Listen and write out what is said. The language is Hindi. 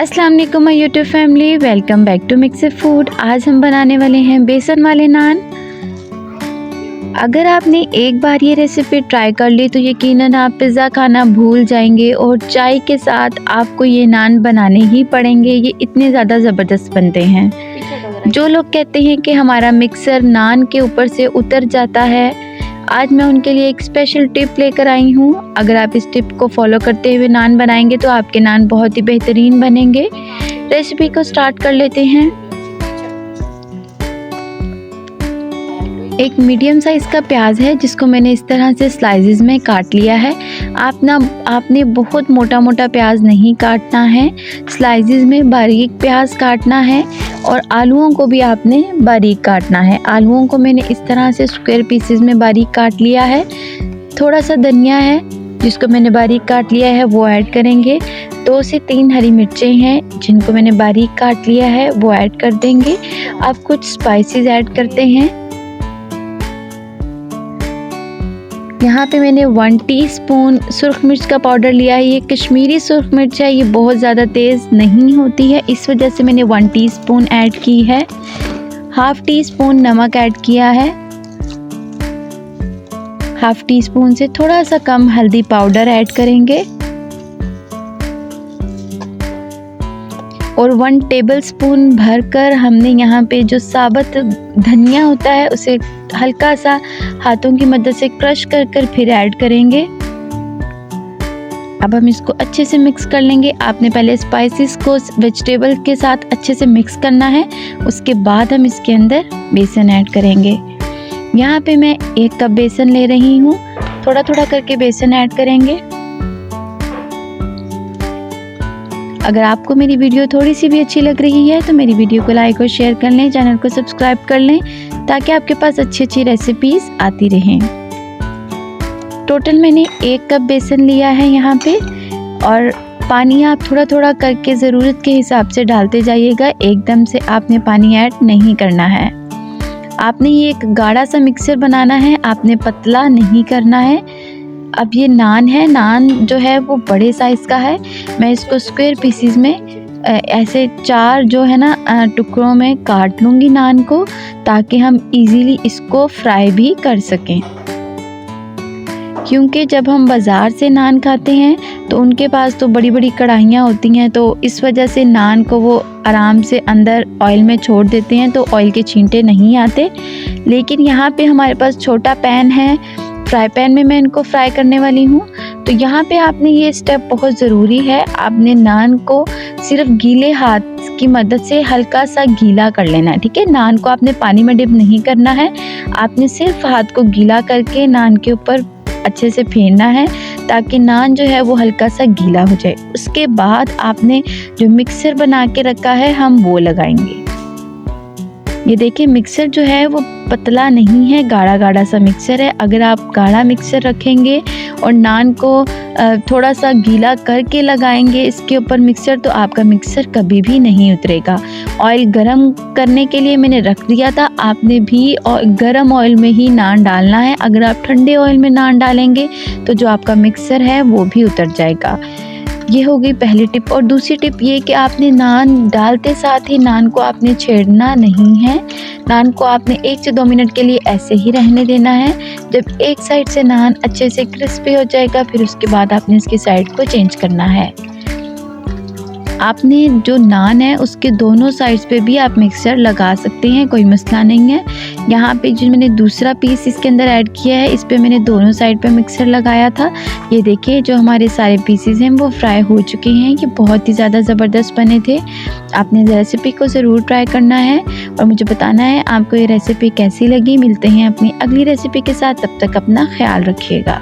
अस्सलाम वालेकुम my YouTube family, welcome back to mix food. आज हम बनाने वाले हैं बेसन वाले नान। अगर आपने एक बार ये रेसिपी ट्राई कर ली तो यकीनन आप पिज़्ज़ा खाना भूल जाएंगे और चाय के साथ आपको ये नान बनाने ही पड़ेंगे। ये इतने ज़्यादा ज़बरदस्त बनते हैं। जो लोग कहते हैं कि हमारा मिक्सर नान के ऊपर से उतर जाता है, आज मैं उनके लिए एक स्पेशल टिप लेकर आई हूँ। अगर आप इस टिप को फॉलो करते हुए नान बनाएंगे तो आपके नान बहुत ही बेहतरीन बनेंगे। रेसिपी को स्टार्ट कर लेते हैं। एक मीडियम साइज़ का प्याज है जिसको मैंने इस तरह से स्लाइसेस में काट लिया है। आपने बहुत मोटा मोटा प्याज नहीं काटना है, स्लाइसेस में बारीक प्याज काटना है। और आलूओं को भी आपने बारीक काटना है। आलूओं को मैंने इस तरह से स्क्वायर पीसेस में बारीक काट लिया है। थोड़ा सा धनिया है जिसको मैंने बारीक काट लिया है, वो ऐड करेंगे। 2 से 3 हरी मिर्चें हैं जिनको मैंने बारीक काट लिया है, वो ऐड कर देंगे। अब कुछ स्पाइसेस ऐड करते हैं। यहाँ पे मैंने 1 टीस्पून सुरख मिर्च का पाउडर लिया है। ये कश्मीरी सुरख मिर्च है, ये बहुत ज़्यादा तेज़ नहीं होती है, इस वजह से मैंने 1 टीस्पून ऐड की है। हाफ़ टी स्पून नमक ऐड किया है। हाफ़ टी स्पून से थोड़ा सा कम हल्दी पाउडर ऐड करेंगे। और 1 टेबलस्पून भरकर हमने यहाँ पे जो साबुत धनिया होता है उसे हल्का सा हाथों की मदद से क्रश कर फिर ऐड करेंगे। अब हम इसको अच्छे से मिक्स कर लेंगे। आपने पहले स्पाइसेस को वेजिटेबल के साथ अच्छे से मिक्स करना है, उसके बाद हम इसके अंदर बेसन ऐड करेंगे। यहाँ पे मैं 1 कप बेसन ले रही हूँ। थोड़ा थोड़ा करके बेसन ऐड करेंगे। अगर आपको मेरी वीडियो थोड़ी सी भी अच्छी लग रही है तो मेरी वीडियो को लाइक और शेयर कर लें, चैनल को सब्सक्राइब कर लें ताकि आपके पास अच्छी अच्छी रेसिपीज़ आती रहें। टोटल मैंने 1 कप बेसन लिया है यहाँ पे। और पानी आप थोड़ा थोड़ा करके ज़रूरत के हिसाब से डालते जाइएगा, एकदम से आपने पानी ऐड नहीं करना है। आपने ये एक गाढ़ा सा मिक्सर बनाना है, आपने पतला नहीं करना है। अब ये नान है, नान जो है वो बड़े साइज़ का है। मैं इसको स्क्वायर पीसीज में ऐसे 4 जो है ना टुकड़ों में काट लूँगी नान को, ताकि हम इजीली इसको फ्राई भी कर सकें। क्योंकि जब हम बाज़ार से नान खाते हैं तो उनके पास तो बड़ी बड़ी कढ़ाइयाँ होती हैं, तो इस वजह से नान को वो आराम से अंदर ऑयल में छोड़ देते हैं तो ऑयल के छींटे नहीं आते। लेकिन यहाँ पे हमारे पास छोटा पैन है, फ्राई पैन में मैं इनको फ्राई करने वाली हूँ। तो यहाँ पे आपने ये स्टेप बहुत ज़रूरी है। आपने नान को सिर्फ गीले हाथ की मदद से हल्का सा गीला कर लेना है, ठीक है। नान को आपने पानी में डिप नहीं करना है, आपने सिर्फ हाथ को गीला करके नान के ऊपर अच्छे से फेरना है ताकि नान जो है वो हल्का सा गीला हो जाए। उसके बाद आपने जो मिक्सर बना के रखा है हम वो लगाएंगे। ये देखिए मिक्सर जो है वो पतला नहीं है, गाढ़ा गाढ़ा सा मिक्सर है। अगर आप गाढ़ा मिक्सर रखेंगे और नान को थोड़ा सा गीला करके लगाएंगे इसके ऊपर मिक्सर, तो आपका मिक्सर कभी भी नहीं उतरेगा। ऑयल गरम करने के लिए मैंने रख दिया था, आपने भी गरम ऑयल में ही नान डालना है। अगर आप ठंडे ऑयल में नान डालेंगे तो जो आपका मिक्सर है वो भी उतर जाएगा। ये हो गई पहली टिप। और दूसरी टिप ये कि आपने नान डालते साथ ही नान को आपने छेड़ना नहीं है। नान को आपने 1 से 2 मिनट के लिए ऐसे ही रहने देना है। जब एक साइड से नान अच्छे से क्रिस्पी हो जाएगा फिर उसके बाद आपने इसकी साइड को चेंज करना है। आपने जो नान है उसके दोनों साइड्स पे भी आप मिक्सर लगा सकते हैं, कोई मसला नहीं है। यहाँ पे जो मैंने दूसरा पीस इसके अंदर ऐड किया है इस पे मैंने दोनों साइड पे मिक्सर लगाया था। ये देखिए जो हमारे सारे पीसेस हैं वो फ्राई हो चुके हैं। ये बहुत ही ज़्यादा ज़बरदस्त बने थे। आपने रेसिपी को ज़रूर ट्राई करना है और मुझे बताना है आपको ये रेसिपी कैसी लगी। मिलते हैं अपनी अगली रेसिपी के साथ, तब तक अपना ख्याल रखिएगा।